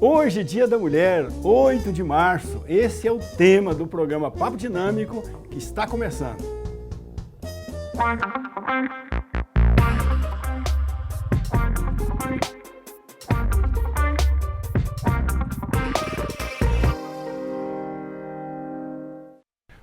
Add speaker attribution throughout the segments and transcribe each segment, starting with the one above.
Speaker 1: Hoje, Dia da Mulher, 8 de março. Esse é o tema do programa Papo Dinâmico que está começando.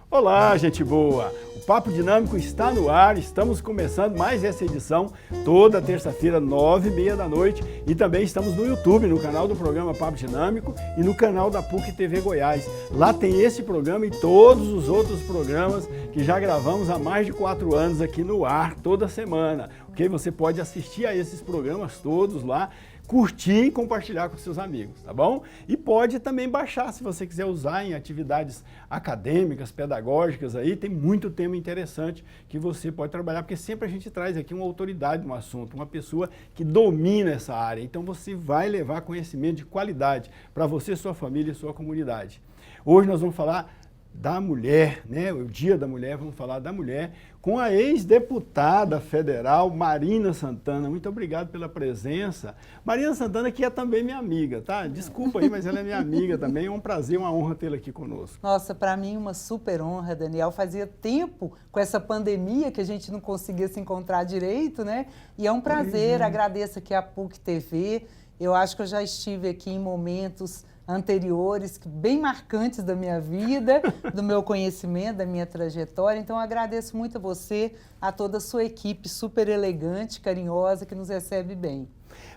Speaker 1: Olá, gente boa! O Papo Dinâmico está no ar, estamos começando mais essa edição toda terça-feira, 9h30 da noite, e também estamos no YouTube, no canal do programa Papo Dinâmico e no canal da PUC TV Goiás. Lá tem esse programa e todos os outros programas que já gravamos há mais de 4 anos aqui no ar, toda semana. Ok? Você pode assistir a esses programas todos lá, curtir e compartilhar com seus amigos, tá bom? E pode também baixar, se você quiser usar em atividades acadêmicas, pedagógicas aí, tem muito tema interessante que você pode trabalhar, porque sempre a gente traz aqui uma autoridade no assunto, uma pessoa que domina essa área, então você vai levar conhecimento de qualidade para você, sua família e sua comunidade. Hoje nós vamos falar da mulher, né? O Dia da Mulher, vamos falar da mulher, com a ex-deputada federal Marina Santana. Muito obrigado pela presença. Marina Santana, que é também minha amiga, tá? Desculpa aí, mas ela é minha amiga também. É um prazer, uma honra tê-la aqui conosco.
Speaker 2: Nossa, para mim uma super honra, Daniel. Fazia tempo, com essa pandemia, que a gente não conseguia se encontrar direito, né? E é um prazer, agradeço aqui a PUC TV. Eu acho que eu já estive aqui em momentos anteriores, bem marcantes da minha vida, do meu conhecimento, da minha trajetória. Então, agradeço muito a você, a toda a sua equipe super elegante, carinhosa, que nos recebe bem.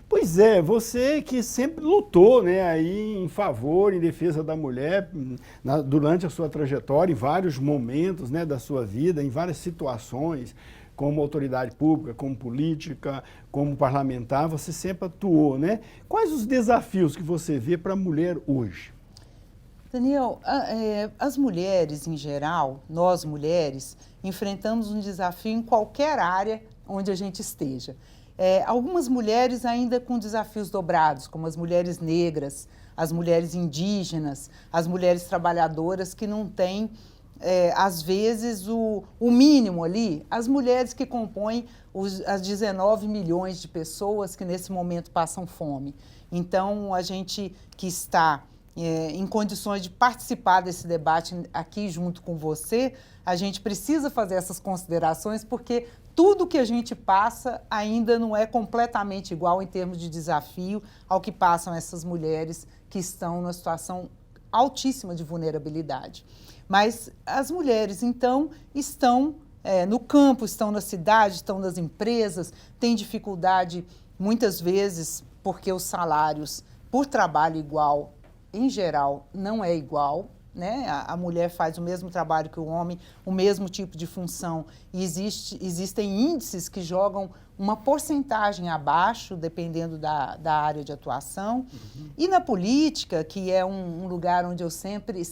Speaker 1: Pois é, você que sempre lutou, né, aí em favor, em defesa da mulher, durante a sua trajetória, em vários momentos, né, da sua vida, em várias situações, como autoridade pública, como política, como parlamentar, você sempre atuou, né? Quais os desafios que você vê para a mulher hoje?
Speaker 2: Daniel, as mulheres em geral, nós mulheres, enfrentamos um desafio em qualquer área onde a gente esteja. Algumas mulheres ainda com desafios dobrados, como as mulheres negras, as mulheres indígenas, as mulheres trabalhadoras que não têm às vezes, o mínimo ali, as mulheres que compõem as 19 milhões de pessoas que nesse momento passam fome. Então, a gente que está em condições de participar desse debate aqui junto com você, a gente precisa fazer essas considerações, porque tudo que a gente passa ainda não é completamente igual em termos de desafio ao que passam essas mulheres que estão numa situação altíssima de vulnerabilidade. Mas as mulheres, então, estão no campo, estão na cidade, estão nas empresas, têm dificuldade, muitas vezes, porque os salários por trabalho igual, em geral, não é igual, né? A mulher faz o mesmo trabalho que o homem, o mesmo tipo de função, e existem índices que jogam uma porcentagem abaixo, dependendo da área de atuação. E na política, que é um lugar onde eu sempre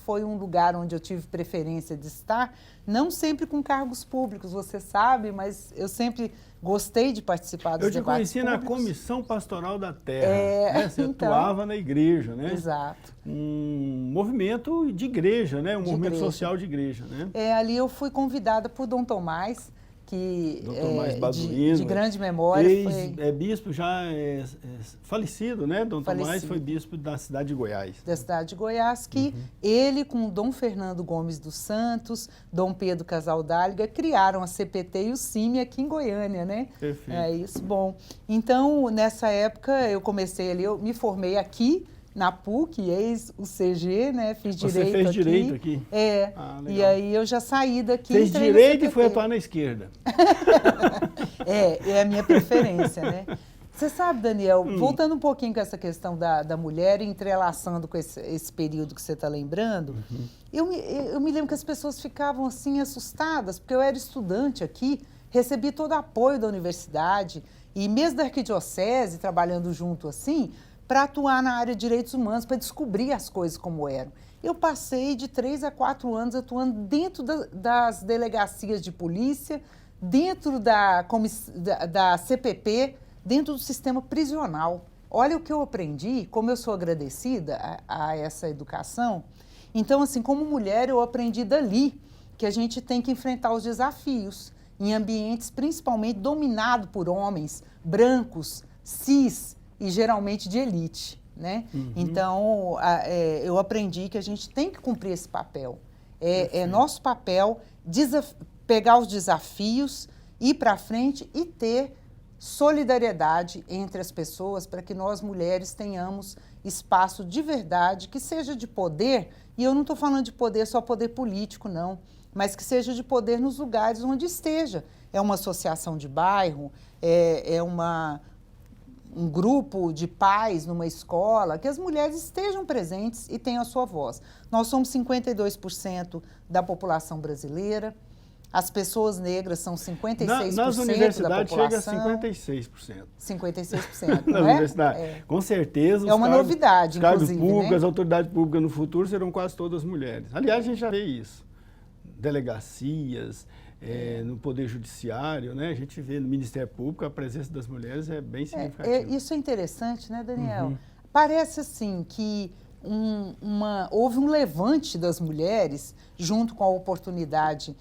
Speaker 2: foi um lugar onde eu tive preferência de estar, não sempre com cargos públicos, você sabe, mas eu sempre gostei de participar dos debates públicos.
Speaker 1: Eu te conheci na Comissão Pastoral da Terra, né? Você atuava na igreja, né?
Speaker 2: Exato.
Speaker 1: Um movimento de igreja, né? Um movimento social de igreja, né?
Speaker 2: Ali eu fui convidada por Dom Tomás, que
Speaker 1: Tomás Baduino,
Speaker 2: de grande memória.
Speaker 1: Bispo já falecido, né? Dom Tomás foi bispo da cidade de Goiás.
Speaker 2: Da cidade de Goiás, que ele com Dom Fernando Gomes dos Santos, Dom Pedro Casaldáliga, criaram a CPT e o CIMI aqui em Goiânia, né?
Speaker 1: Perfeito.
Speaker 2: É isso, bom. Então, nessa época, eu comecei ali, eu me formei aqui, na PUC, ex-UCG, né? Fiz direito aqui.
Speaker 1: Você fez direito aqui?
Speaker 2: E aí eu já saí daqui.
Speaker 1: Fez direito e foi atuar na esquerda.
Speaker 2: É a minha preferência, né? Você sabe, Daniel, voltando um pouquinho com essa questão da mulher e entrelaçando com esse período que você está lembrando, eu me lembro que as pessoas ficavam assim assustadas, porque eu era estudante aqui, recebi todo o apoio da universidade e mesmo da arquidiocese, trabalhando junto assim, para atuar na área de direitos humanos, para descobrir as coisas como eram. Eu passei de 3 a 4 anos atuando dentro das delegacias de polícia, dentro da CPP, dentro do sistema prisional. Olha o que eu aprendi, como eu sou agradecida a essa educação. Então, assim, como mulher, eu aprendi dali que a gente tem que enfrentar os desafios em ambientes principalmente dominados por homens, brancos, cis e geralmente de elite. né? Então, eu aprendi que a gente tem que cumprir esse papel. É nosso papel pegar os desafios, ir para frente e ter solidariedade entre as pessoas para que nós, mulheres, tenhamos espaço de verdade, que seja de poder, e eu não estou falando de poder só poder político, não, mas que seja de poder nos lugares onde esteja. É uma associação de bairro, um grupo de pais numa escola, que as mulheres estejam presentes e tenham a sua voz. Nós somos 52% da população brasileira, as pessoas negras são 56%
Speaker 1: Nas
Speaker 2: da
Speaker 1: universidades
Speaker 2: população.
Speaker 1: chega a 56%.
Speaker 2: 56%,
Speaker 1: Nas
Speaker 2: não é?
Speaker 1: universidades. Com certeza.
Speaker 2: É uma novidade,
Speaker 1: os cargos
Speaker 2: inclusive,
Speaker 1: públicos,
Speaker 2: né?
Speaker 1: as autoridades públicas no futuro serão quase todas mulheres. Aliás, a gente já vê isso. Delegacias, no Poder Judiciário, né? A gente vê no Ministério Público a presença das mulheres é bem significativa.
Speaker 2: Isso é interessante, né, Daniel? Parece assim que houve um levante das mulheres junto com a oportunidade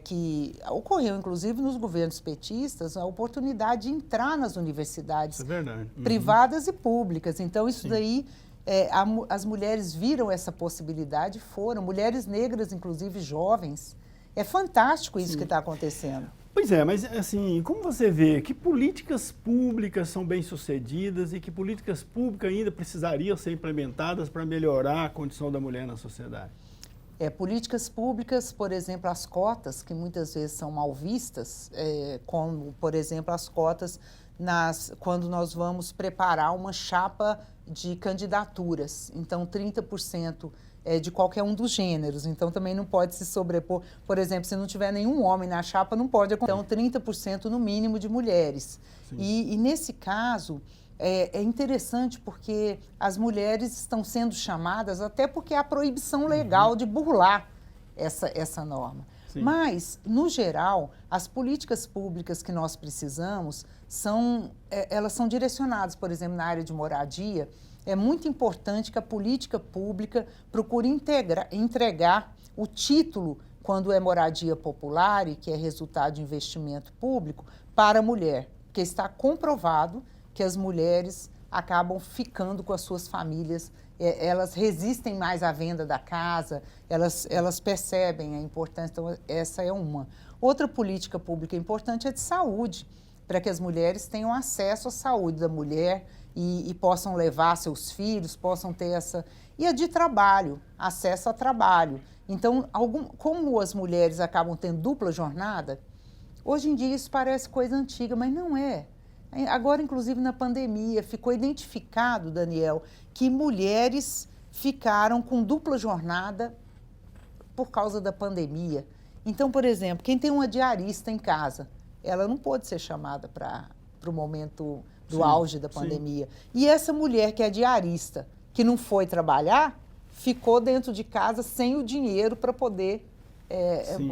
Speaker 2: que ocorreu, inclusive, nos governos petistas, a oportunidade de entrar nas universidades privadas e públicas. Então, isso daí, as mulheres viram essa possibilidade e foram. Mulheres negras, inclusive jovens. É fantástico isso que está acontecendo.
Speaker 1: Pois é, mas assim, como você vê, que políticas públicas são bem-sucedidas e que políticas públicas ainda precisariam ser implementadas para melhorar a condição da mulher na sociedade?
Speaker 2: Políticas públicas, por exemplo, as cotas, que muitas vezes são mal vistas, como, por exemplo, as cotas quando nós vamos preparar uma chapa de candidaturas. Então, 30% de qualquer um dos gêneros. Então, também não pode se sobrepor. Por exemplo, se não tiver nenhum homem na chapa, não pode acontecer. Então, 30% no mínimo de mulheres. E nesse caso, é interessante porque as mulheres estão sendo chamadas, até porque há proibição legal de burlar essa norma. Sim. Mas, no geral, as políticas públicas que nós precisamos, elas são direcionadas, por exemplo, na área de moradia. É muito importante que a política pública procure entregar o título, quando é moradia popular e que é resultado de investimento público, para a mulher, porque está comprovado que as mulheres acabam ficando com as suas famílias, elas resistem mais à venda da casa, elas percebem a importância, então essa é uma. Outra política pública importante é de saúde, para que as mulheres tenham acesso à saúde da mulher e possam levar seus filhos, possam ter essa... E a de trabalho, acesso a trabalho. Então, como as mulheres acabam tendo dupla jornada, hoje em dia isso parece coisa antiga, mas não é. Agora, inclusive, na pandemia, ficou identificado, Daniel, que mulheres ficaram com dupla jornada por causa da pandemia. Então, por exemplo, quem tem uma diarista em casa, ela não pôde ser chamada para o momento do auge da pandemia. E essa mulher que é diarista, que não foi trabalhar, ficou dentro de casa sem o dinheiro para poder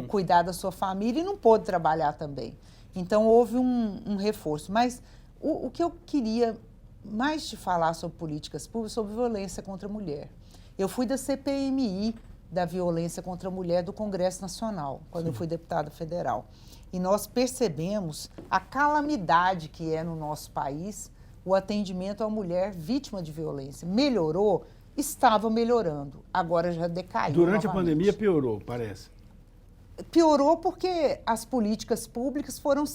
Speaker 2: cuidar da sua família e não pôde trabalhar também. Então, houve um reforço. Mas o que eu queria mais te falar sobre políticas públicas, sobre violência contra a mulher. Eu fui da CPMI, da violência contra a mulher, do Congresso Nacional, quando eu fui deputada federal. E nós percebemos a calamidade que é no nosso país o atendimento à mulher vítima de violência. Melhorou? Estava melhorando. Agora já decaiu.
Speaker 1: Durante
Speaker 2: novamente.
Speaker 1: A pandemia piorou, parece.
Speaker 2: Piorou porque as políticas públicas foram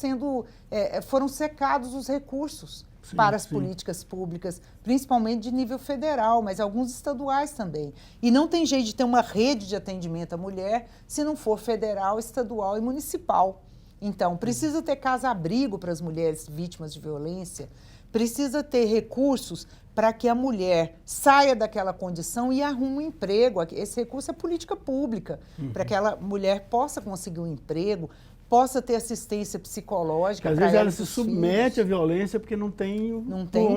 Speaker 2: secados os recursos para as políticas públicas, principalmente de nível federal, mas alguns estaduais também. E não tem jeito de ter uma rede de atendimento à mulher se não for federal, estadual e municipal. Então, precisa ter casa-abrigo para as mulheres vítimas de violência, precisa ter recursos para que a mulher saia daquela condição e arrume um emprego. Esse recurso é política pública, para que aquela mulher possa conseguir um emprego, possa ter assistência psicológica.
Speaker 1: Às vezes ela se submete à violência porque não tem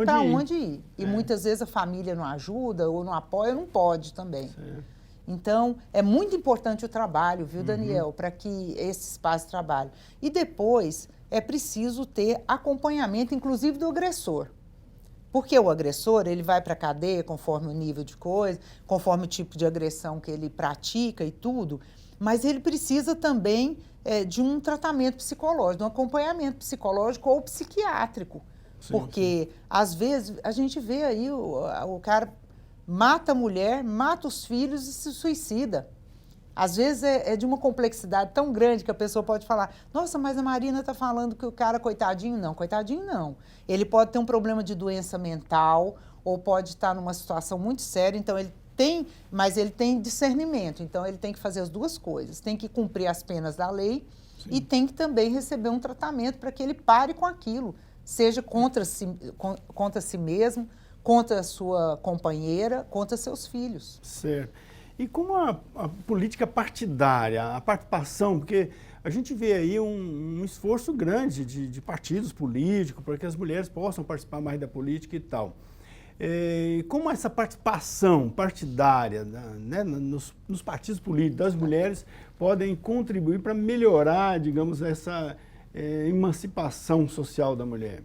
Speaker 2: para onde ir. E muitas vezes a família não ajuda ou não apoia, não pode também. Certo. Então, é muito importante o trabalho, viu, Daniel, para que esse espaço de trabalho. E depois, é preciso ter acompanhamento, inclusive do agressor. Porque o agressor, ele vai para a cadeia conforme o nível de coisa, conforme o tipo de agressão que ele pratica e tudo, mas ele precisa também de um tratamento psicológico, de um acompanhamento psicológico ou psiquiátrico,
Speaker 1: Sim,
Speaker 2: porque, às vezes, a gente vê aí o cara mata a mulher, mata os filhos e se suicida. Às vezes é de uma complexidade tão grande que a pessoa pode falar, nossa, mas a Marina está falando que o cara, coitadinho, não. Coitadinho, não. Ele pode ter um problema de doença mental ou pode estar numa situação muito séria, então mas ele tem discernimento, então ele tem que fazer as duas coisas, tem que cumprir as penas da lei. Sim. E tem que também receber um tratamento para que ele pare com aquilo, seja contra si mesmo, contra a sua companheira, contra seus filhos.
Speaker 1: Certo. E como a política partidária, a participação, porque a gente vê aí um esforço grande de partidos políticos para que as mulheres possam participar mais da política e tal. Como essa participação partidária, né, nos partidos políticos das mulheres podem contribuir para melhorar, digamos, essa emancipação social da mulher?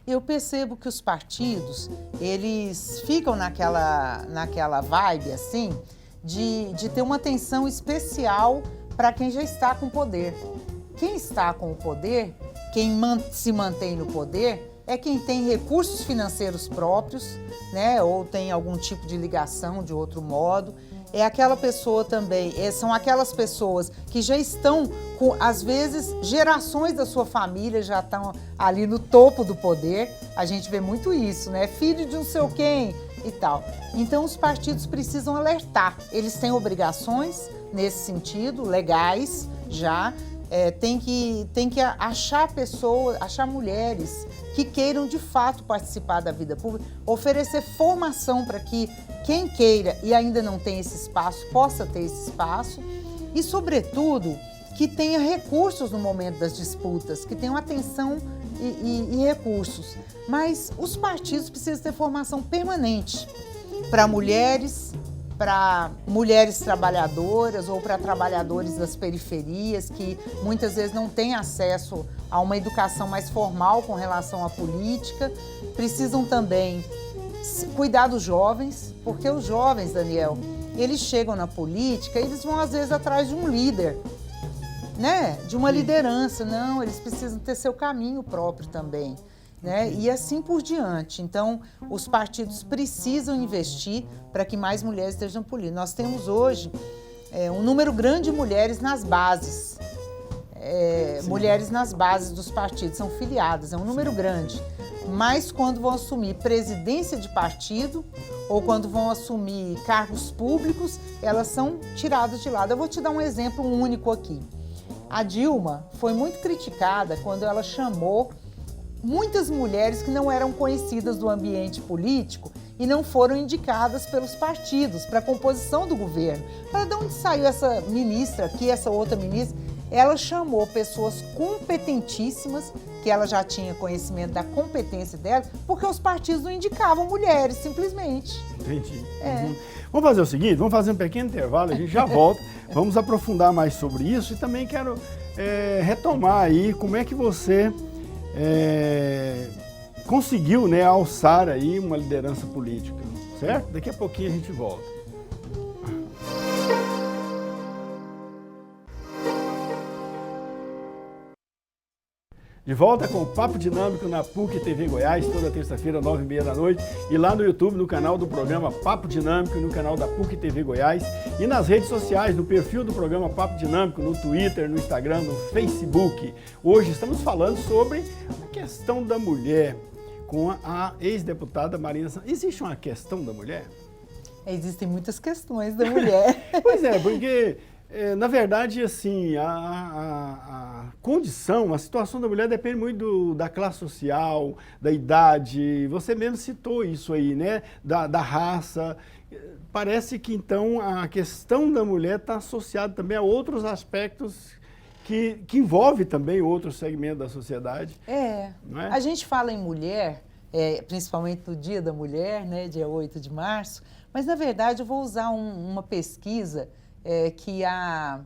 Speaker 2: Eu percebo que os partidos, eles ficam naquela vibe, assim, de ter uma atenção especial para quem já está com poder. Quem está com o poder, quem se mantém no poder, é quem tem recursos financeiros próprios, né, ou tem algum tipo de ligação de outro modo. É aquela pessoa também, são aquelas pessoas que já estão com, às vezes, gerações da sua família já estão ali no topo do poder. A gente vê muito isso, né? Filho de não sei quem e tal. Então, os partidos precisam alertar. Eles têm obrigações nesse sentido, legais já. Tem que achar pessoas, achar mulheres que queiram de fato participar da vida pública, oferecer formação para que quem queira e ainda não tem esse espaço, possa ter esse espaço e, sobretudo, que tenha recursos no momento das disputas, que tenham atenção e recursos. Mas os partidos precisam ter formação permanente para mulheres trabalhadoras ou para trabalhadores das periferias que muitas vezes não têm acesso a uma educação mais formal com relação à política. Precisam também cuidar dos jovens, porque os jovens, Daniel, eles chegam na política, eles vão às vezes atrás de um líder, né? De uma liderança. Não, eles precisam ter seu caminho próprio também. Né? E assim por diante. Então, os partidos precisam investir para que mais mulheres estejam políticas. Nós temos hoje um número grande de mulheres nas bases. Mulheres nas bases dos partidos, são filiadas, é um número grande. Mas quando vão assumir presidência de partido ou quando vão assumir cargos públicos, elas são tiradas de lado. Eu vou te dar um exemplo único aqui. A Dilma foi muito criticada quando ela chamou muitas mulheres que não eram conhecidas do ambiente político e não foram indicadas pelos partidos para a composição do governo. Para de onde saiu essa ministra aqui, essa outra ministra? Ela chamou pessoas competentíssimas, que ela já tinha conhecimento da competência dela, porque os partidos não indicavam mulheres, simplesmente.
Speaker 1: Entendi. Uhum. Vamos fazer o seguinte, vamos fazer um pequeno intervalo, a gente já volta, vamos aprofundar mais sobre isso e também quero retomar aí como é que você conseguiu, né, alçar aí uma liderança política, certo? Daqui a pouquinho a gente volta. De volta com o Papo Dinâmico na PUC TV Goiás, toda terça-feira, 9h30 da noite, e lá no YouTube, no canal do programa Papo Dinâmico, no canal da PUC TV Goiás, e nas redes sociais, no perfil do programa Papo Dinâmico, no Twitter, no Instagram, no Facebook. Hoje estamos falando sobre a questão da mulher, com a ex-deputada Marina Santos. Existe uma questão da mulher?
Speaker 2: Existem muitas questões da mulher.
Speaker 1: Pois é, porque... na verdade, assim, a condição, a situação da mulher depende muito da classe social, da idade. Você mesmo citou isso aí, né? Da raça. Parece que, então, a questão da mulher está associada também a outros aspectos que envolve também outros segmentos da sociedade. Não é?
Speaker 2: A gente fala em mulher, principalmente no Dia da Mulher, né? Dia 8 de março, mas, na verdade, eu vou usar uma pesquisa que a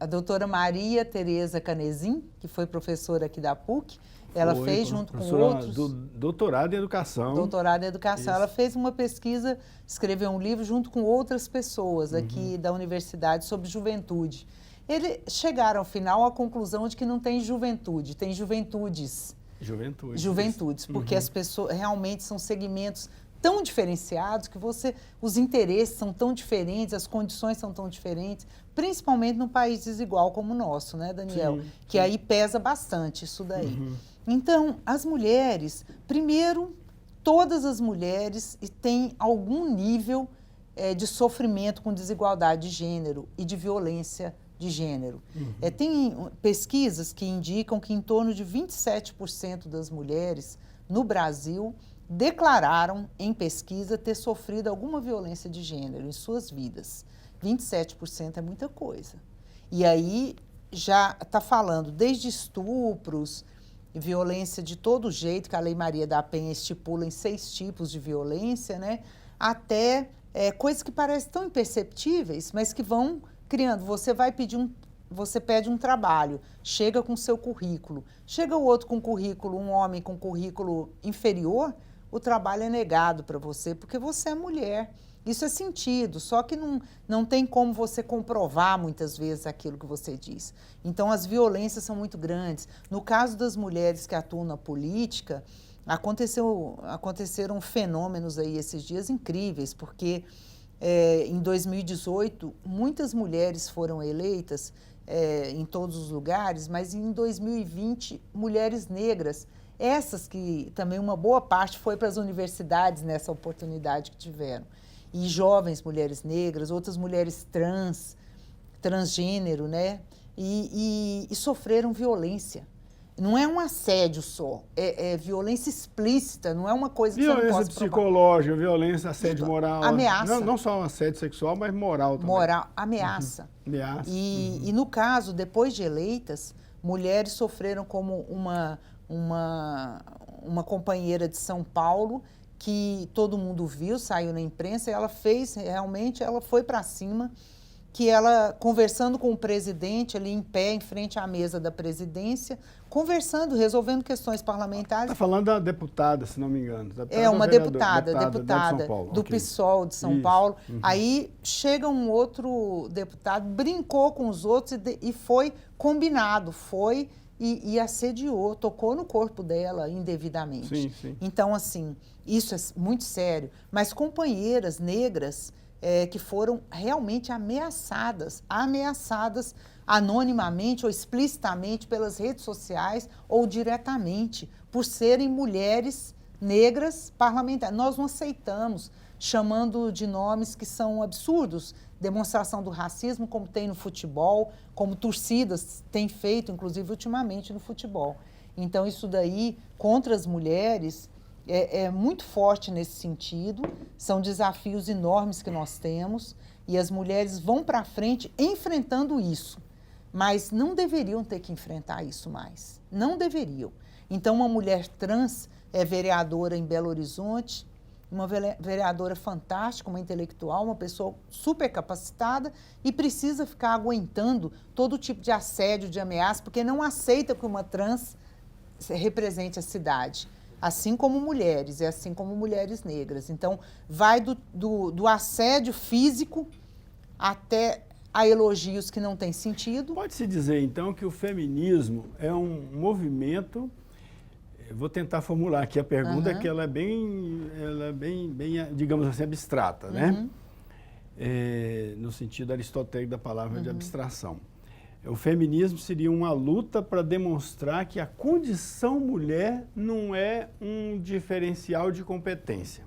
Speaker 2: doutora Maria Tereza Canezin, que foi professora aqui da PUC, ela fez junto com outros...
Speaker 1: Doutorado em Educação.
Speaker 2: Doutorado em Educação.
Speaker 1: Isso.
Speaker 2: Ela fez uma pesquisa, escreveu um livro junto com outras pessoas aqui da universidade sobre juventude. Eles chegaram, ao final, à conclusão de que não tem juventude, tem juventudes. Juventudes, porque as pessoas realmente são segmentos tão diferenciados que os interesses são tão diferentes, as condições são tão diferentes, principalmente num país desigual como o nosso, né, Daniel?
Speaker 1: Sim,
Speaker 2: que aí pesa bastante isso daí. Então, as mulheres, primeiro, todas as mulheres têm algum nível de sofrimento com desigualdade de gênero e de violência de gênero. Tem pesquisas que indicam que em torno de 27% das mulheres no Brasil declararam em pesquisa ter sofrido alguma violência de gênero em suas vidas. 27% é muita coisa. E aí já está falando desde estupros, violência de todo jeito, que a Lei Maria da Penha estipula em 6 tipos de violência, né? Até coisas que parecem tão imperceptíveis, mas que vão criando. Você pede um trabalho, chega com seu currículo, chega o outro com currículo, um homem com currículo inferior, o trabalho é negado para você, porque você é mulher. Isso é sentido, só que não tem como você comprovar muitas vezes aquilo que você diz. Então, as violências são muito grandes. No caso das mulheres que atuam na política, aconteceram fenômenos aí esses dias incríveis, porque em 2018, muitas mulheres foram eleitas em todos os lugares, mas em 2020, mulheres negras, essas que também uma boa parte foi para as universidades nessa oportunidade que tiveram. E jovens mulheres negras, outras mulheres transgênero, né? E sofreram violência. Não é um assédio só, é violência explícita, não é uma coisa que
Speaker 1: violência
Speaker 2: você não pode
Speaker 1: psicológica, violência, assédio moral.
Speaker 2: Ameaça.
Speaker 1: Não só assédio sexual, mas moral também.
Speaker 2: Moral, ameaça.
Speaker 1: Ameaça.
Speaker 2: E no caso, depois de eleitas, mulheres sofreram como uma companheira de São Paulo, que todo mundo viu, saiu na imprensa, e ela foi para cima, que ela, conversando com o presidente ali em pé, em frente à mesa da presidência, conversando, resolvendo questões parlamentares.
Speaker 1: Está falando da deputada, se não me engano.
Speaker 2: Uma deputada do
Speaker 1: okay.
Speaker 2: PSOL de São Paulo. Aí chega um outro deputado, brincou com os outros e foi combinado, e assediou, tocou no corpo dela indevidamente.
Speaker 1: Sim, sim.
Speaker 2: Então, assim, isso é muito sério. Mas companheiras negras que foram realmente ameaçadas anonimamente ou explicitamente pelas redes sociais ou diretamente, por serem mulheres negras parlamentares. Nós não aceitamos, chamando de nomes que são absurdos, demonstração do racismo, como tem no futebol, como torcidas têm feito, inclusive ultimamente no futebol. Então, isso daí, contra as mulheres, é muito forte nesse sentido, são desafios enormes que nós temos, e as mulheres vão para frente enfrentando isso, mas não deveriam ter que enfrentar isso mais, não deveriam. Então, uma mulher trans é vereadora em Belo Horizonte, uma vereadora fantástica, uma intelectual, uma pessoa super capacitada e precisa ficar aguentando todo tipo de assédio, de ameaça, porque não aceita que uma trans represente a cidade, assim como mulheres, e assim como mulheres negras. Então, vai do assédio físico até a elogios que não têm sentido.
Speaker 1: Pode-se dizer, então, que o feminismo é um movimento. Eu vou tentar formular aqui a pergunta, que ela é bem, digamos assim, abstrata, né? No sentido aristotélico da palavra de abstração. O feminismo seria uma luta para demonstrar que a condição mulher não é um diferencial de competência.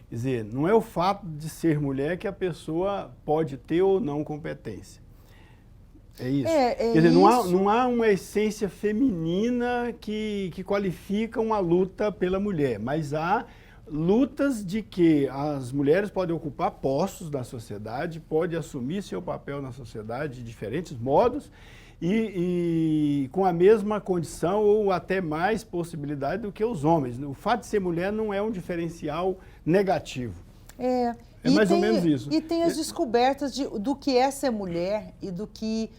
Speaker 1: Quer dizer, não é o fato de ser mulher que a pessoa pode ter ou não competência. É isso. Quer dizer, não há uma essência feminina que qualifica uma luta pela mulher, mas há lutas de que as mulheres podem ocupar postos na sociedade, podem assumir seu papel na sociedade de diferentes modos e com a mesma condição ou até mais possibilidade do que os homens. O fato de ser mulher não é um diferencial negativo. É mais ou menos isso.
Speaker 2: E tem as descobertas do que é ser mulher e do que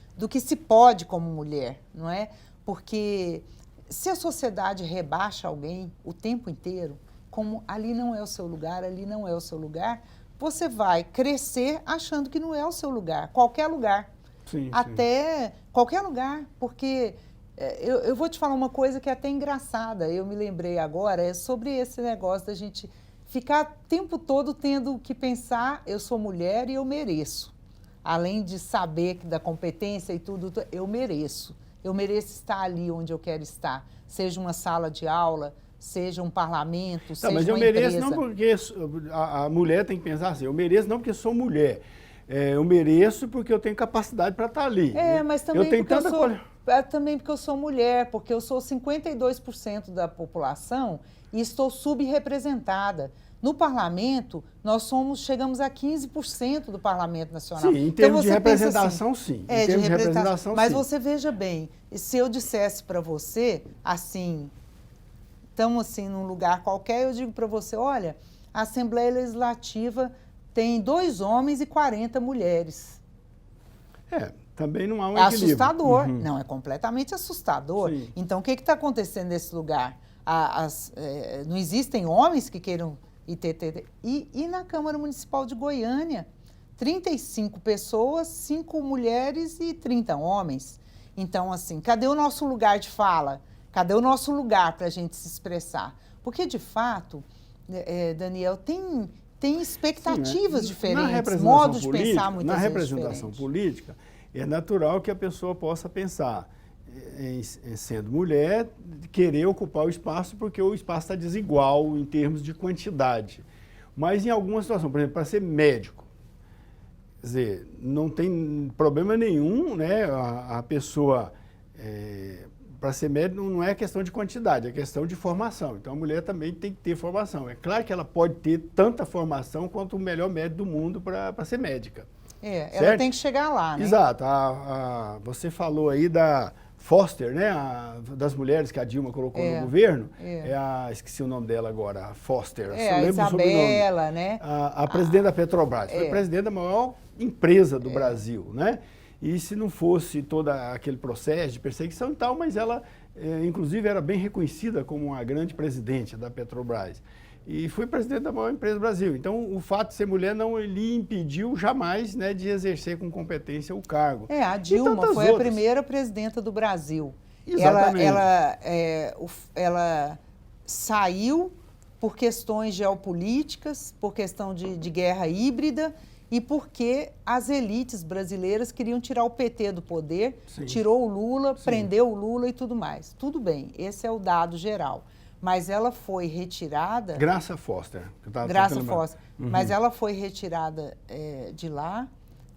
Speaker 2: se pode como mulher, não é? Porque se a sociedade rebaixa alguém o tempo inteiro, como ali não é o seu lugar, ali não é o seu lugar, você vai crescer achando que não é o seu lugar, qualquer lugar.
Speaker 1: Sim,
Speaker 2: até qualquer lugar, porque eu vou te falar uma coisa que é até engraçada, eu me lembrei agora, é sobre esse negócio da gente ficar o tempo todo tendo que pensar, eu sou mulher e eu mereço. Além de saber da competência e tudo, eu mereço. Eu mereço estar ali onde eu quero estar, seja uma sala de aula, seja um parlamento, seja
Speaker 1: mas eu
Speaker 2: uma
Speaker 1: mereço
Speaker 2: empresa.
Speaker 1: não porque a mulher tem que pensar assim, eu mereço não porque sou mulher, eu mereço porque eu tenho capacidade para estar ali.
Speaker 2: Mas também,
Speaker 1: eu tenho tanta
Speaker 2: também porque eu sou mulher, porque eu sou 52% da população e estou subrepresentada. No parlamento, chegamos a 15% do parlamento nacional.
Speaker 1: Sim, em termos de representação,
Speaker 2: assim,
Speaker 1: sim. Em termos de representação,
Speaker 2: mas
Speaker 1: sim.
Speaker 2: você veja bem, se eu dissesse para você, assim, estamos assim num lugar qualquer, eu digo para você, olha, a Assembleia Legislativa tem 2 homens e 40 mulheres.
Speaker 1: Também não há um
Speaker 2: equilíbrio. É assustador. Uhum. Não, é completamente assustador. Sim. Então, o que está acontecendo nesse lugar? Não existem homens que queiram ITT. E na Câmara Municipal de Goiânia, 35 pessoas, 5 mulheres e 30 homens. Então, assim, cadê o nosso lugar de fala? Cadê o nosso lugar para a gente se expressar? Porque, de fato, Daniel, tem expectativas diferentes, modos de pensar muitas vezes diferentes.
Speaker 1: Na representação política, é natural que a pessoa possa pensar em sendo mulher, querer ocupar o espaço porque o espaço está desigual em termos de quantidade. Mas em alguma situação, por exemplo, para ser médico, quer dizer, não tem problema nenhum, né? A pessoa, para ser médico, não é questão de quantidade, é questão de formação. Então, a mulher também tem que ter formação. É claro que ela pode ter tanta formação quanto o melhor médico do mundo para ser médica.
Speaker 2: Ela tem que chegar lá, né?
Speaker 1: Exato. Você falou aí da Foster, né? Das mulheres que a Dilma colocou no governo. Esqueci o nome dela agora, a Foster.
Speaker 2: A Isabela, né?
Speaker 1: A presidente da Petrobras. Foi presidente da maior empresa do Brasil, né? E se não fosse todo aquele processo de perseguição e tal, mas ela, inclusive, era bem reconhecida como uma grande presidente da Petrobras. E foi presidente da maior empresa do Brasil. Então, o fato de ser mulher não lhe impediu jamais, né, de exercer com competência o cargo.
Speaker 2: A Dilma foi a primeira presidenta do Brasil.
Speaker 1: Exatamente.
Speaker 2: Ela saiu por questões geopolíticas, por questão de guerra híbrida e porque as elites brasileiras queriam tirar o PT do poder, tirou o Lula, prendeu o Lula e tudo mais. Tudo bem, esse é o dado geral. Mas ela foi retirada...
Speaker 1: Graça Foster.
Speaker 2: Graça Foster. Mas ela foi retirada de lá,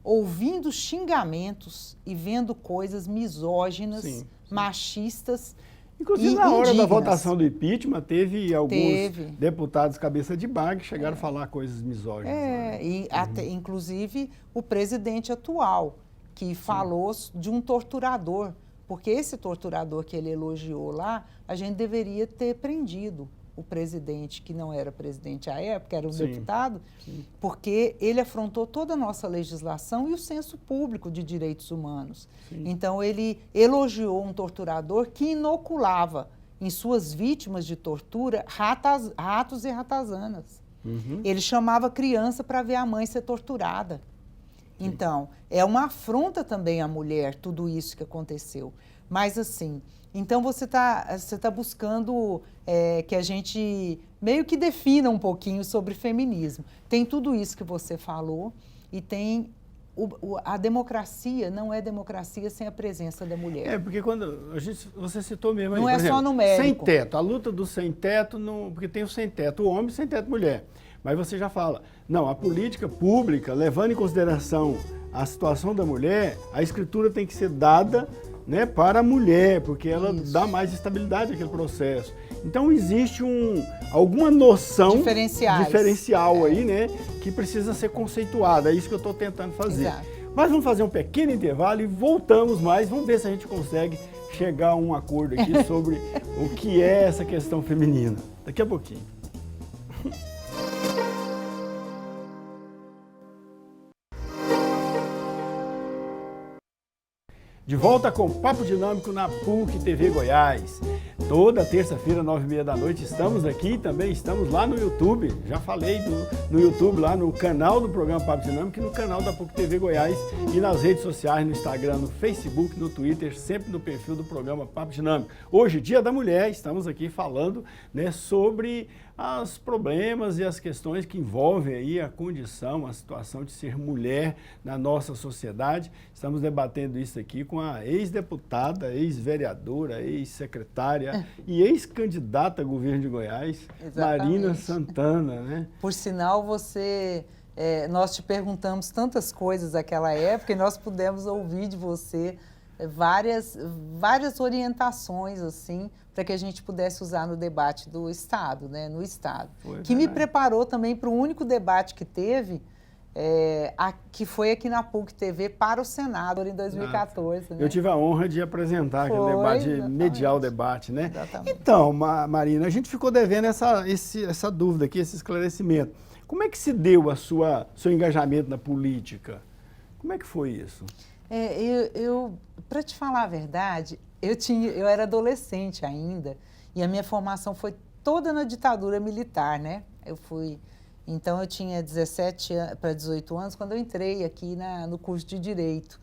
Speaker 2: ouvindo xingamentos e vendo coisas misóginas, machistas.
Speaker 1: Inclusive, na hora da votação do impeachment, teve alguns deputados cabeça de bar que chegaram a falar coisas misóginas.
Speaker 2: Inclusive, o presidente atual, que falou de um torturador. Porque esse torturador que ele elogiou lá, a gente deveria ter prendido o presidente, que não era presidente à época, era um deputado, porque ele afrontou toda a nossa legislação e o senso público de direitos humanos. Então, ele elogiou um torturador que inoculava em suas vítimas de tortura ratos e ratazanas. Ele chamava a criança para ver a mãe ser torturada. Então, é uma afronta também à mulher, tudo isso que aconteceu. Mas, assim, então você tá buscando que a gente meio que defina um pouquinho sobre feminismo. Tem tudo isso que você falou e tem... a democracia não é democracia sem a presença da mulher.
Speaker 1: Porque quando você citou mesmo aí,
Speaker 2: não é
Speaker 1: exemplo,
Speaker 2: só numérico.
Speaker 1: Sem teto, a luta do sem teto, porque tem o sem teto, o homem sem teto mulher. Mas você já fala, não, a política pública, levando em consideração a situação da mulher, a escritura tem que ser dada, né, para a mulher, porque ela dá mais estabilidade àquele processo. Então existe alguma noção diferencial aí, né, que precisa ser conceituada. É isso que eu estou tentando fazer.
Speaker 2: Exato.
Speaker 1: Mas vamos fazer um pequeno intervalo e voltamos mais. Vamos ver se a gente consegue chegar a um acordo aqui sobre o que é essa questão feminina. Daqui a pouquinho. De volta com Papo Dinâmico na PUC TV Goiás. Toda terça-feira, 9h30 da noite, estamos aqui e também estamos lá no YouTube. Já falei no YouTube, lá no canal do programa Papo Dinâmico e no canal da PUC TV Goiás e nas redes sociais, no Instagram, no Facebook, no Twitter, sempre no perfil do programa Papo Dinâmico. Hoje, Dia da Mulher, estamos aqui falando, né, sobre os problemas e as questões que envolvem aí a condição, a situação de ser mulher na nossa sociedade. Estamos debatendo isso aqui com a ex-deputada, ex-vereadora, ex-secretária e ex-candidata a governo de Goiás,
Speaker 2: Exatamente.
Speaker 1: Marina Santana, né?
Speaker 2: Por sinal, nós te perguntamos tantas coisas naquela época e nós pudemos ouvir de você várias orientações, assim, para que a gente pudesse usar no debate do Estado, né, no Estado. Que me preparou também para o único debate que teve, que foi aqui na PUC TV para o Senado em 2014. Né?
Speaker 1: Eu tive a honra de apresentar aquele debate, mediar o debate, né?
Speaker 2: Exatamente.
Speaker 1: Então, Marina, a gente ficou devendo essa dúvida aqui, esse esclarecimento. Como é que se deu seu engajamento na política? Como é que foi isso?
Speaker 2: Para te falar a verdade, eu era adolescente ainda e a minha formação foi toda na ditadura militar, né? Então eu tinha 17 para 18 anos quando eu entrei aqui no curso de Direito.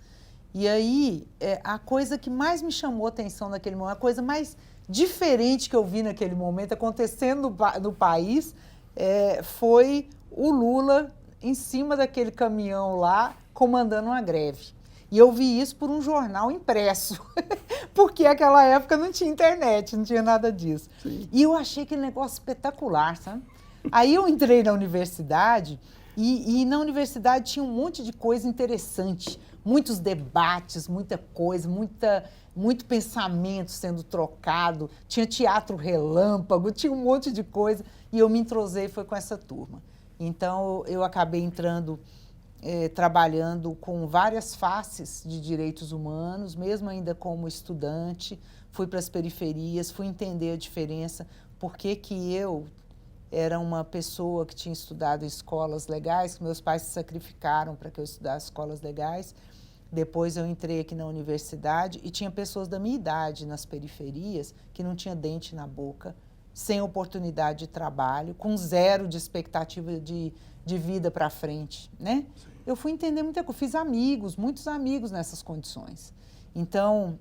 Speaker 2: E aí, a coisa que mais me chamou a atenção naquele momento, a coisa mais diferente que eu vi naquele momento acontecendo no país, foi o Lula em cima daquele caminhão lá, comandando uma greve. E eu vi isso por um jornal impresso, porque naquela época não tinha internet, não tinha nada disso. Sim. E eu achei aquele negócio espetacular, sabe? Aí eu entrei na universidade e na universidade tinha um monte de coisa interessante, muitos debates, muita coisa, muito pensamento sendo trocado, tinha teatro relâmpago, tinha um monte de coisa e eu me entrosei foi com essa turma. Então eu acabei entrando... trabalhando com várias faces de direitos humanos, mesmo ainda como estudante, fui para as periferias, fui entender a diferença, por que eu era uma pessoa que tinha estudado em escolas legais, que meus pais se sacrificaram para que eu estudasse escolas legais. Depois eu entrei aqui na universidade e tinha pessoas da minha idade nas periferias que não tinha dente na boca, sem oportunidade de trabalho, com zero de expectativa de vida para frente, né? Sim. Eu fui entender muita coisa, fiz amigos, muitos amigos nessas condições. Então,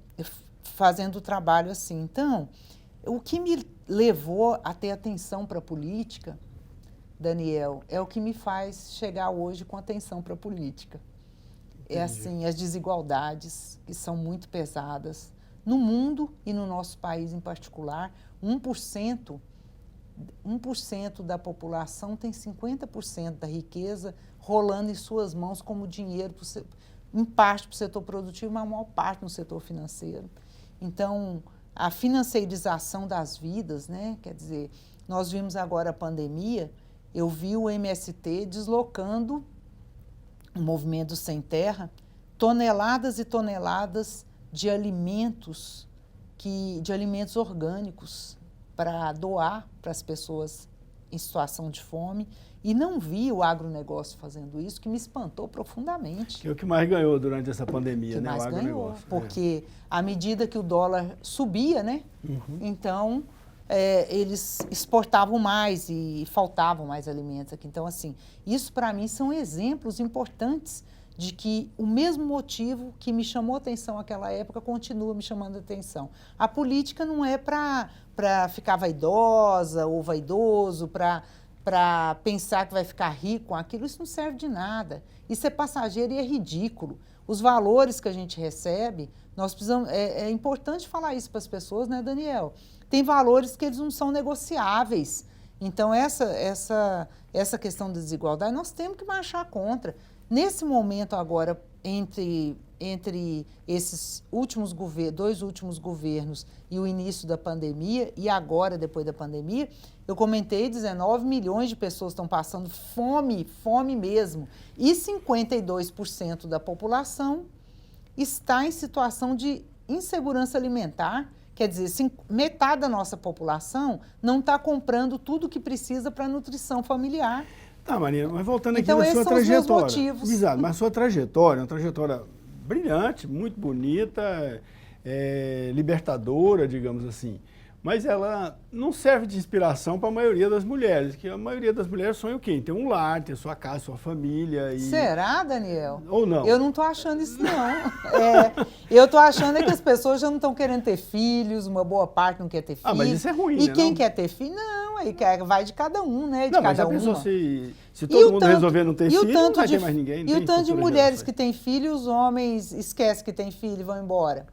Speaker 2: fazendo o trabalho assim. Então, o que me levou a ter atenção para a política, Daniel, é o que me faz chegar hoje com atenção para a política. Entendi. Assim, as desigualdades, que são muito pesadas, no mundo e no nosso país em particular, 1% da população tem 50% da riqueza rolando em suas mãos como dinheiro, em parte para o setor produtivo, mas a maior parte no setor financeiro. Então, a financeirização das vidas, né? Quer dizer, nós vimos agora a pandemia, eu vi o MST deslocando o Movimento Sem Terra, toneladas e toneladas de alimentos orgânicos, para doar para as pessoas em situação de fome, e não vi o agronegócio fazendo isso, que me espantou profundamente.
Speaker 1: Que é o que mais ganhou durante essa pandemia, né?
Speaker 2: O agronegócio. Porque à medida que o dólar subia, né? Então, eles exportavam mais e faltavam mais alimentos aqui. Então, assim, isso para mim são exemplos importantes de que o mesmo motivo que me chamou a atenção naquela época continua me chamando a atenção. A política não é para ficar vaidosa ou vaidoso, para pensar que vai ficar rico com aquilo, isso não serve de nada. Isso é passageiro e é ridículo. Os valores que a gente recebe, nós precisamos... É importante falar isso para as pessoas, né, Daniel? Tem valores que eles não são negociáveis. Então, essa questão da desigualdade, nós temos que marchar contra. Nesse momento agora, entre esses dois últimos governos e o início da pandemia, e agora, depois da pandemia, eu comentei, 19 milhões de pessoas estão passando fome mesmo, e 52% da população está em situação de insegurança alimentar. Quer dizer, metade da nossa população não está comprando tudo o que precisa para a nutrição familiar.
Speaker 1: Tá, Marina, mas voltando aqui
Speaker 2: então,
Speaker 1: na sua trajetória.
Speaker 2: Motivos.
Speaker 1: Exato, mas a sua trajetória, uma trajetória brilhante, muito bonita, libertadora, digamos assim. Mas ela não serve de inspiração para a maioria das mulheres, que a maioria das mulheres sonha o quê? Em ter um lar, ter sua casa, sua família.
Speaker 2: Será, Daniel?
Speaker 1: Ou não?
Speaker 2: Eu não estou achando isso, não. Eu estou achando que as pessoas já não estão querendo ter filhos, uma boa parte não quer ter filhos.
Speaker 1: Ah, mas isso é ruim,
Speaker 2: E
Speaker 1: né,
Speaker 2: quem
Speaker 1: não?
Speaker 2: quer ter filho, não, aí vai de cada um, né? De
Speaker 1: não, mas
Speaker 2: cada
Speaker 1: já pensou
Speaker 2: uma.
Speaker 1: se todo mundo resolver não ter filho, não vai ter mais ninguém.
Speaker 2: E o tanto de mulheres que têm filho, os homens esquecem que têm filho e vão embora.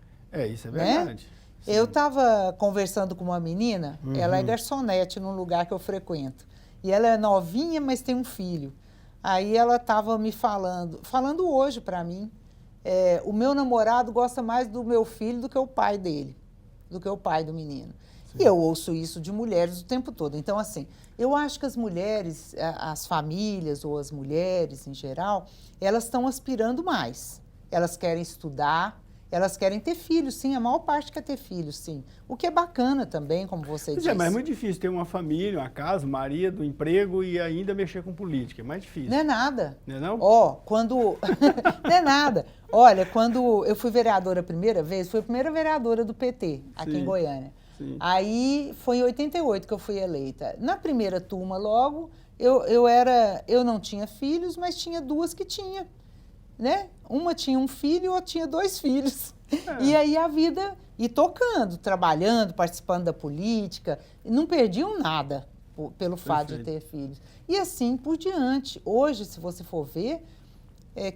Speaker 1: Isso é verdade.
Speaker 2: Né? Eu estava conversando com uma menina, ela é garçonete num lugar que eu frequento. E ela é novinha, mas tem um filho. Aí ela estava me falando hoje para mim, o meu namorado gosta mais do meu filho do que o pai dele, do que o pai do menino. Sim. E eu ouço isso de mulheres o tempo todo. Então, assim, eu acho que as mulheres, as famílias ou as mulheres em geral, elas estão aspirando mais. Elas querem estudar, elas querem ter filhos, sim, a maior parte quer ter filhos, sim. O que é bacana também, como você disse.
Speaker 1: Mas é muito difícil ter uma família, uma casa, um marido, um emprego e ainda mexer com política. É mais difícil.
Speaker 2: Não é nada.
Speaker 1: Não é não?
Speaker 2: Quando... Não é nada. Olha, quando eu fui vereadora a primeira vez, fui a primeira vereadora do PT, aqui em Goiânia. Sim. Aí foi em 88 que eu fui eleita. Na primeira turma, logo, eu não tinha filhos, mas tinha duas que tinha. Né? Uma tinha um filho e outra tinha 2 filhos. E aí a vida, e tocando, trabalhando, participando da política, não perdiam nada pelo fato de ter filhos. E assim por diante. Hoje, se você for ver,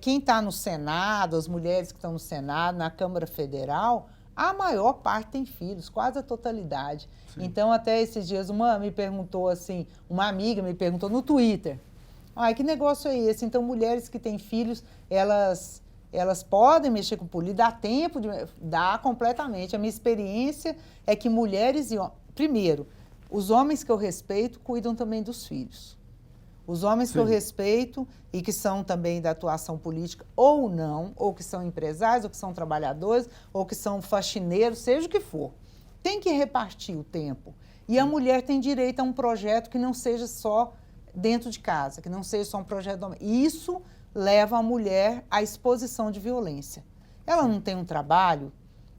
Speaker 2: quem está no Senado, as mulheres que estão no Senado, na Câmara Federal, a maior parte tem filhos, quase a totalidade. Sim. Então, até esses dias, uma amiga me perguntou no Twitter, que negócio é esse? Então, mulheres que têm filhos, elas podem mexer com política, dá tempo de... Dá completamente. A minha experiência é que mulheres e homens... Primeiro, os homens que eu respeito cuidam também dos filhos. Os homens que eu respeito e que são também da atuação política ou não, ou que são empresários, ou que são trabalhadores, ou que são faxineiros, seja o que for. Tem que repartir o tempo. E a mulher tem direito a um projeto que não seja só dentro de casa, que não seja só um projeto doméstico. Isso leva a mulher à exposição de violência. Ela não tem um trabalho,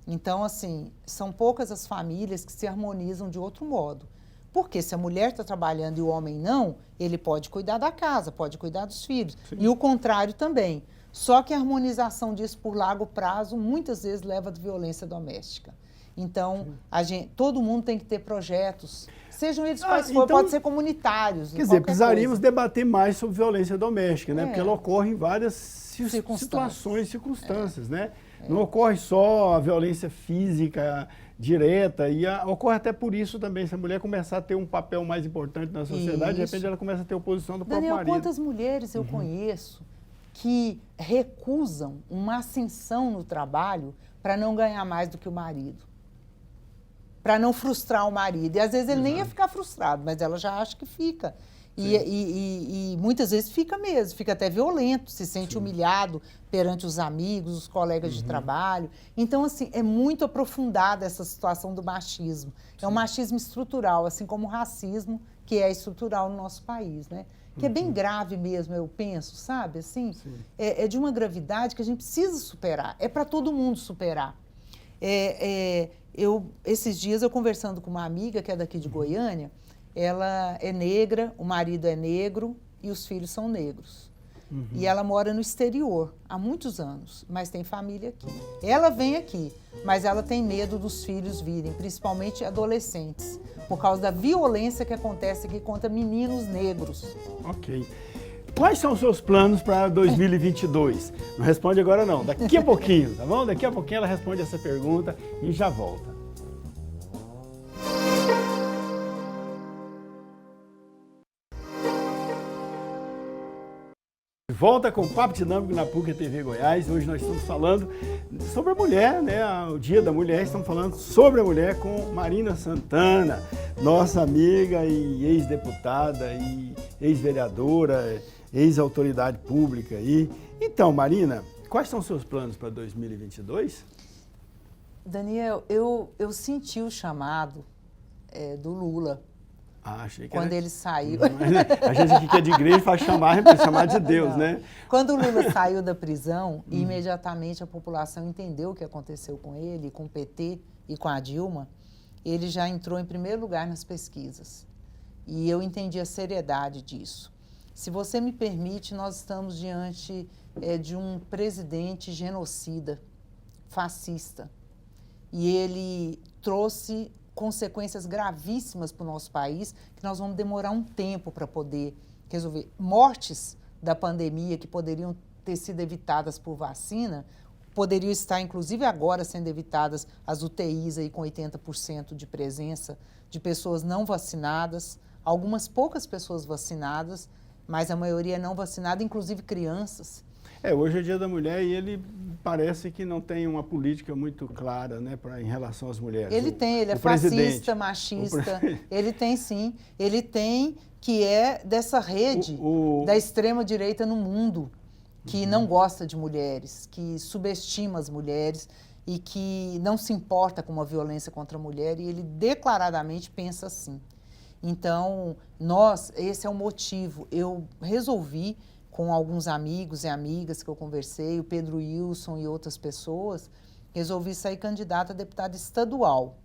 Speaker 2: então, assim, são poucas as famílias que se harmonizam de outro modo. Porque se a mulher está trabalhando e o homem não, ele pode cuidar da casa, pode cuidar dos filhos. Sim. E o contrário também. Só que a harmonização disso por largo prazo muitas vezes leva à violência doméstica. Então, todo mundo tem que ter projetos, sejam eles quais forem, pode ser comunitários.
Speaker 1: Quer dizer, precisaríamos debater mais sobre violência doméstica, né? Porque ela ocorre em várias situações, circunstâncias, né? Não ocorre só a violência física direta, ocorre até por isso também, se a mulher começar a ter um papel mais importante na sociedade, de repente ela começa a ter oposição do próprio marido.
Speaker 2: Quantas mulheres eu conheço que recusam uma ascensão no trabalho para não ganhar mais do que o marido? Para não frustrar o marido. E às vezes ele nem ia ficar frustrado, mas ela já acha que fica. E muitas vezes fica mesmo, fica até violento, se sente humilhado perante os amigos, os colegas de trabalho. Então, assim, é muito aprofundada essa situação do machismo. É um machismo estrutural, assim como o racismo, que é estrutural no nosso país, né? Que é bem grave mesmo, eu penso, sabe? Assim, é de uma gravidade que a gente precisa superar. É para todo mundo superar. Esses dias eu conversando com uma amiga que é daqui de Goiânia, ela é negra, o marido é negro e os filhos são negros. E ela mora no exterior há muitos anos, mas tem família aqui. Ela vem aqui, mas ela tem medo dos filhos virem, principalmente adolescentes, por causa da violência que acontece aqui contra meninos negros.
Speaker 1: Ok. Quais são os seus planos para 2022? Não responde agora não, daqui a pouquinho, tá bom? Daqui a pouquinho ela responde essa pergunta e já volta. Volta com o Papo Dinâmico na PUC TV Goiás. Hoje nós estamos falando sobre a mulher, né? O Dia da Mulher, estamos falando sobre a mulher com Marina Santana, nossa amiga e ex-deputada e ex-vereadora, ex-autoridade pública. Então, Marina, quais são os seus planos para 2022?
Speaker 2: Daniel, eu senti o chamado do Lula
Speaker 1: Ah, achei que
Speaker 2: quando
Speaker 1: era...
Speaker 2: ele saiu.
Speaker 1: A gente aqui que é de igreja faz chamar de Deus,
Speaker 2: Não.
Speaker 1: né?
Speaker 2: Quando o Lula saiu da prisão, imediatamente a população entendeu o que aconteceu com ele, com o PT e com a Dilma. Ele já entrou em primeiro lugar nas pesquisas. E eu entendi a seriedade disso. Se você me permite, nós estamos diante de um presidente genocida, fascista. E ele trouxe consequências gravíssimas para o nosso país, que nós vamos demorar um tempo para poder resolver. Mortes da pandemia que poderiam ter sido evitadas por vacina, poderiam estar, inclusive agora, sendo evitadas as UTIs aí com 80% de presença de pessoas não vacinadas, algumas poucas pessoas vacinadas, mas a maioria não vacinada, inclusive crianças.
Speaker 1: Hoje é Dia da Mulher e ele parece que não tem uma política muito clara, né, em relação às mulheres.
Speaker 2: Ele é fascista, machista, ele tem sim, ele tem que é dessa rede da extrema-direita no mundo, que não gosta de mulheres, que subestima as mulheres e que não se importa com a violência contra a mulher, e ele declaradamente pensa assim. Então, esse é o motivo, eu resolvi, com alguns amigos e amigas que eu conversei, o Pedro Wilson e outras pessoas, resolvi sair candidata a deputada estadual.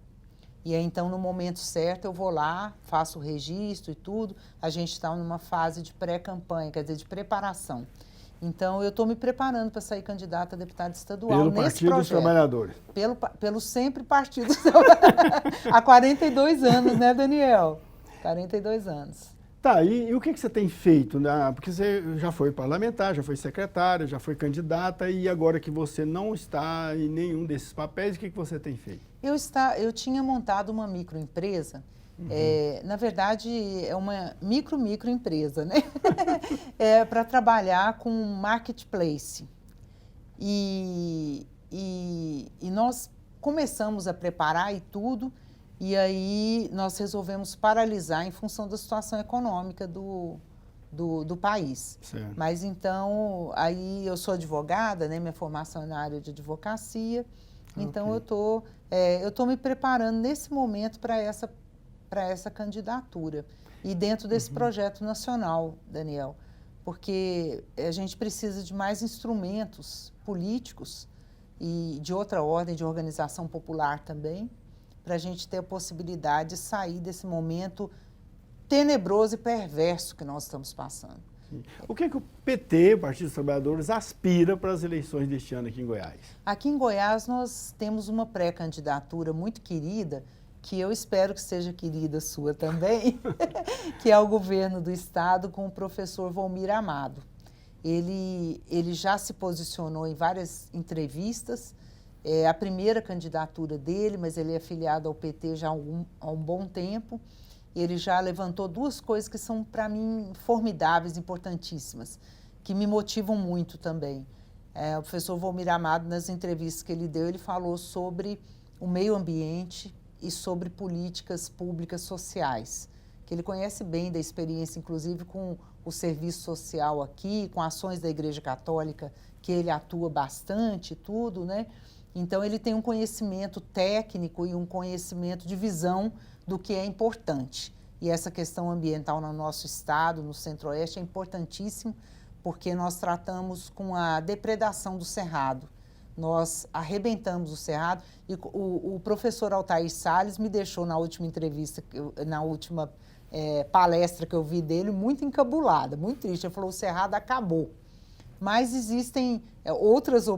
Speaker 2: E aí, então, no momento certo, eu vou lá, faço o registro e tudo. A gente está numa fase de pré-campanha, quer dizer, de preparação. Então, eu estou me preparando para sair candidata a deputada estadual
Speaker 1: pelo
Speaker 2: nesse
Speaker 1: Partido
Speaker 2: projeto.
Speaker 1: Dos Trabalhadores.
Speaker 2: Pelo sempre Partido dos Trabalhadores. Há 42 anos, né, Daniel? 42 anos.
Speaker 1: Tá, e o que você tem feito? Né? Porque você já foi parlamentar, já foi secretária, já foi candidata, e agora que você não está em nenhum desses papéis, o que você tem feito?
Speaker 2: Eu tinha montado uma microempresa, na verdade é uma microempresa, né? Para trabalhar com marketplace. E nós começamos a preparar e tudo, e aí nós resolvemos paralisar em função da situação econômica do país.
Speaker 1: Certo.
Speaker 2: Mas então, aí eu sou advogada, né? Minha formação é na área de advocacia, então eu tô me preparando nesse momento para essa candidatura. E dentro desse projeto nacional, Daniel, porque a gente precisa de mais instrumentos políticos e de outra ordem, de organização popular também, para a gente ter a possibilidade de sair desse momento tenebroso e perverso que nós estamos passando.
Speaker 1: Sim. O que o PT, o Partido dos Trabalhadores, aspira para as eleições deste ano aqui em Goiás?
Speaker 2: Aqui em Goiás nós temos uma pré-candidatura muito querida, que eu espero que seja querida sua também, que é o governo do estado com o professor Volmir Amado. Ele já se posicionou em várias entrevistas, é a primeira candidatura dele, mas ele é afiliado ao PT já há um bom tempo. Ele já levantou duas coisas que são, para mim, formidáveis, importantíssimas, que me motivam muito também. O professor Volmir Amado, nas entrevistas que ele deu, ele falou sobre o meio ambiente e sobre políticas públicas sociais, que ele conhece bem da experiência, inclusive, com o serviço social aqui, com ações da Igreja Católica, que ele atua bastante e tudo, né? Então, ele tem um conhecimento técnico e um conhecimento de visão do que é importante. E essa questão ambiental no nosso estado, no Centro-Oeste, é importantíssimo, porque nós tratamos com a depredação do cerrado. Nós arrebentamos o cerrado e o professor Altair Salles me deixou na última entrevista, na última palestra que eu vi dele, muito encabulada, muito triste. Ele falou, o cerrado acabou. Mas existem outras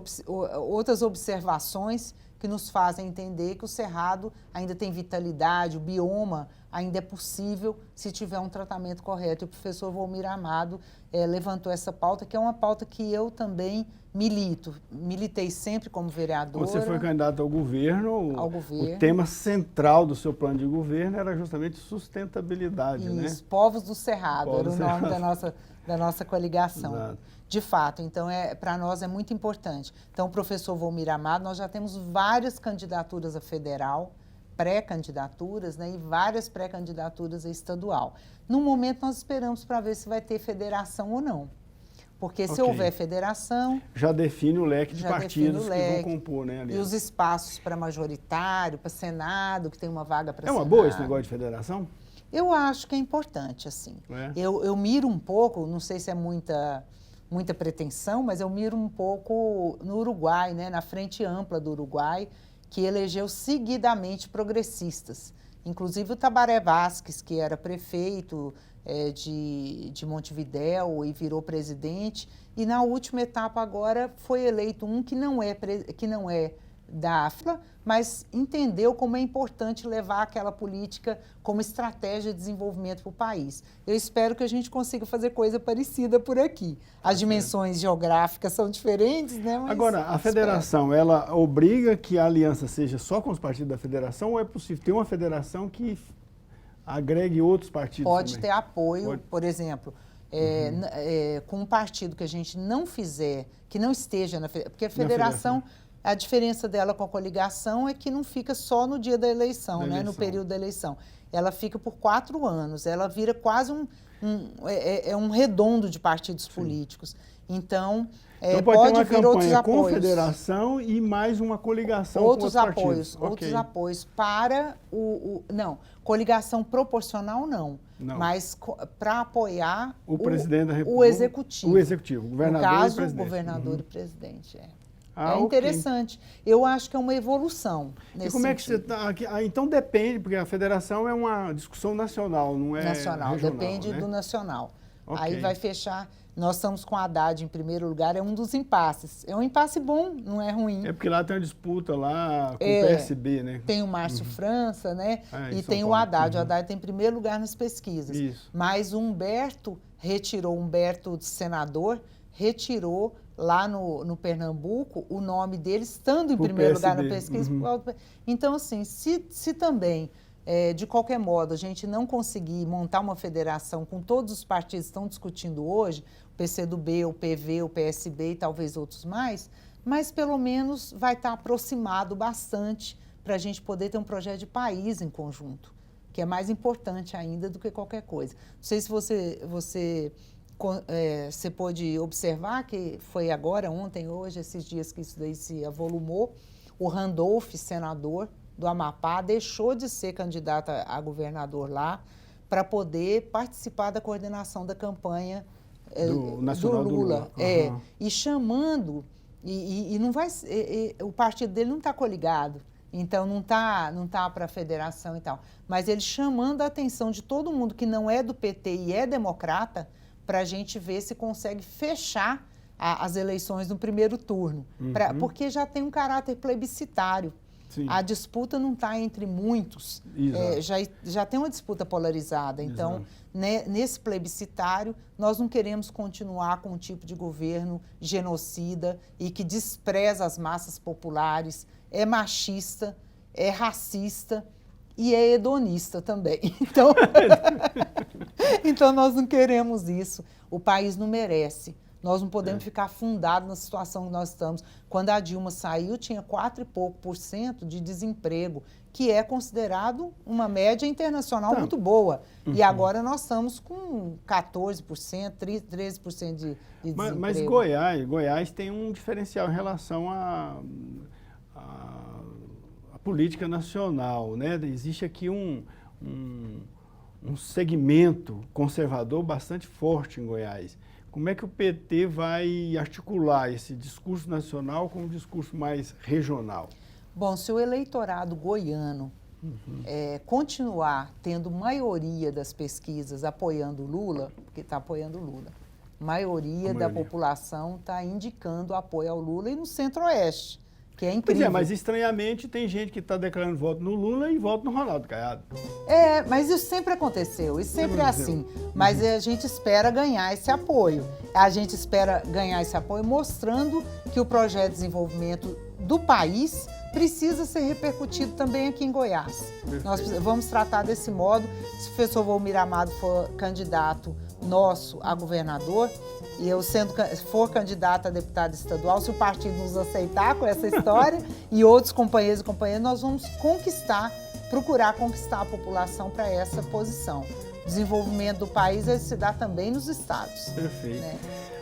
Speaker 2: observações que nos fazem entender que o cerrado ainda tem vitalidade, o bioma ainda é possível se tiver um tratamento correto. E o professor Volmir Amado levantou essa pauta, que é uma pauta que eu também militei sempre como vereadora.
Speaker 1: Quando você foi candidato ao governo, o tema central do seu plano de governo era justamente sustentabilidade,
Speaker 2: Isso,
Speaker 1: né?
Speaker 2: Povos do Cerrado, era o nome da nossa coligação.
Speaker 1: Exato.
Speaker 2: De fato, então para nós é muito importante. Então, o professor Volmir Amado, nós já temos várias candidaturas a federal, pré-candidaturas, né, e várias pré-candidaturas a estadual. No momento, nós esperamos para ver se vai ter federação ou não. Porque se houver federação...
Speaker 1: Já define o leque de partidos que vão compor, né, ali.
Speaker 2: E os espaços para majoritário, para Senado, que tem uma vaga para Senado.
Speaker 1: É uma boa esse negócio de federação?
Speaker 2: Eu acho que é importante, assim. Eu miro um pouco, não sei se é muita pretensão, mas eu miro um pouco no Uruguai, né, na Frente Ampla do Uruguai, que elegeu seguidamente progressistas. Inclusive o Tabaré Vázquez, que era prefeito de Montevidéu e virou presidente, e na última etapa agora foi eleito um que não é da AFLA, mas entendeu como é importante levar aquela política como estratégia de desenvolvimento para o país. Eu espero que a gente consiga fazer coisa parecida por aqui. As dimensões geográficas são diferentes, né? Mas
Speaker 1: agora, a federação, ela obriga que a aliança seja só com os partidos da federação ou é possível ter uma federação que agregue outros partidos
Speaker 2: Pode
Speaker 1: também?
Speaker 2: ter apoio, por exemplo, com um partido que a gente não fizer, que não esteja na federação, porque a federação, a diferença dela com a coligação é que não fica só no dia da eleição, né, no período da eleição. Ela fica por 4 anos, ela vira quase um redondo de partidos políticos. Então
Speaker 1: pode
Speaker 2: vir outros apoios.
Speaker 1: Com federação e mais uma coligação
Speaker 2: outros
Speaker 1: com outros
Speaker 2: apoios,
Speaker 1: partidos.
Speaker 2: Outros apoios para não, coligação proporcional não. Mas para apoiar
Speaker 1: o presidente da República,
Speaker 2: o executivo.
Speaker 1: O executivo, o governador
Speaker 2: no caso,
Speaker 1: e presidente.
Speaker 2: O governador e presidente.
Speaker 1: É
Speaker 2: interessante. Eu acho que é uma evolução nesse
Speaker 1: E como é que
Speaker 2: sentido.
Speaker 1: você está? Então depende, porque a federação é uma discussão nacional, não é
Speaker 2: nacional,
Speaker 1: regional,
Speaker 2: depende
Speaker 1: né?
Speaker 2: do nacional. Aí vai fechar. Nós estamos com a Haddad em primeiro lugar, é um dos impasses. É um impasse bom, não é ruim.
Speaker 1: É porque lá tem uma disputa lá com o PSB, né?
Speaker 2: Tem o Márcio França, né? E tem
Speaker 1: Paulo.
Speaker 2: o Haddad. O Haddad tem em primeiro lugar nas pesquisas.
Speaker 1: Isso.
Speaker 2: Mas o Humberto senador, retirou lá no Pernambuco o nome dele, estando em primeiro lugar na pesquisa. Então, assim, se também, de qualquer modo, a gente não conseguir montar uma federação com todos os partidos que estão discutindo hoje, o PCdoB, o PV, o PSB e talvez outros mais, mas pelo menos vai estar aproximado bastante para a gente poder ter um projeto de país em conjunto, que é mais importante ainda do que qualquer coisa. Não sei se você pôde observar que foi agora, ontem, hoje, esses dias que isso daí se avolumou, o Randolph, senador do Amapá, deixou de ser candidato a governador lá para poder participar da coordenação da campanha do Lula. E chamando, e não vai, o partido dele não está coligado, então não tá para a federação e tal, mas ele chamando a atenção de todo mundo que não é do PT e é democrata, para a gente ver se consegue fechar as eleições no primeiro turno, porque já tem um caráter plebiscitário.
Speaker 1: Sim.
Speaker 2: A disputa não está entre muitos, já tem uma disputa polarizada. Então, nesse plebiscitário, nós não queremos continuar com um tipo de governo genocida e que despreza as massas populares, é machista, é racista e é hedonista também. Então nós não queremos isso. O país não merece. Nós não podemos ficar afundados na situação que nós estamos. Quando a Dilma saiu, tinha 4 e pouco% de desemprego, que é considerado uma média internacional muito boa. E agora nós estamos com 14%, 13% de desemprego.
Speaker 1: Mas Goiás tem um diferencial em relação à política nacional, né? Existe aqui um segmento conservador bastante forte em Goiás. Como é que o PT vai articular esse discurso nacional com um discurso mais regional?
Speaker 2: Bom, se o eleitorado goiano continuar tendo maioria das pesquisas apoiando o Lula, porque está apoiando o Lula, maioria da população está indicando apoio ao Lula e no Centro-Oeste, que é incrível.
Speaker 1: Pois mas estranhamente tem gente que está declarando voto no Lula e voto no Ronaldo Caiado.
Speaker 2: Mas isso sempre aconteceu, isso sempre é assim. Mas a gente espera ganhar esse apoio. A gente espera ganhar esse apoio mostrando que o projeto de desenvolvimento do país precisa ser repercutido também aqui em Goiás. Perfeito. Nós vamos tratar desse modo. Se o professor Volmir Amado for candidato nosso a governador, e eu for candidata a deputada estadual, se o partido nos aceitar com essa história e outros companheiros e companheiras, nós vamos procurar conquistar a população para essa posição. O desenvolvimento do país se dá também nos estados.
Speaker 1: Perfeito.
Speaker 2: Né?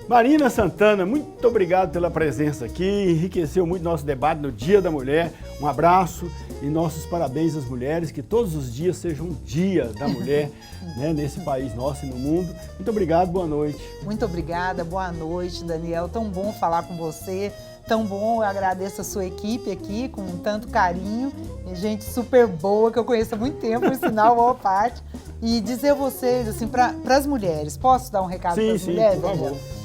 Speaker 1: Marina Santana, muito obrigado pela presença aqui, enriqueceu muito nosso debate no Dia da Mulher. Um abraço e nossos parabéns às mulheres, que todos os dias sejam um dia da mulher, né, nesse país nosso e no mundo. Muito obrigado, boa noite.
Speaker 2: Muito obrigada, boa noite, Daniel. Tão bom falar com você, tão bom, eu agradeço a sua equipe aqui, com tanto carinho, e gente super boa, que eu conheço há muito tempo, por sinal, a maior parte. E dizer a vocês, assim, para as mulheres, posso dar um recado para as mulheres,
Speaker 1: por favor.
Speaker 2: Daniel?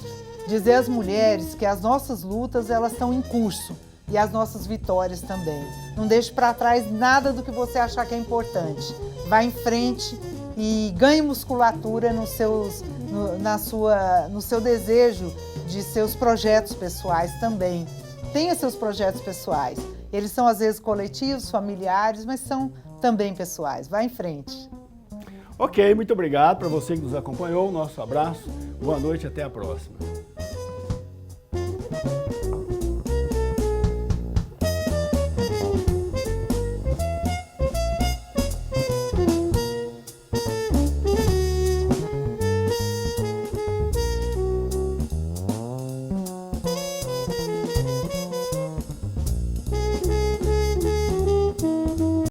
Speaker 2: Dizer às mulheres que as nossas lutas, elas estão em curso e as nossas vitórias também. Não deixe para trás nada do que você achar que é importante. Vá em frente e ganhe musculatura no seu desejo de seus projetos pessoais também. Tenha seus projetos pessoais. Eles são às vezes coletivos, familiares, mas são também pessoais. Vá em frente.
Speaker 1: Ok, muito obrigado para você que nos acompanhou. Nosso abraço, boa noite, até a próxima.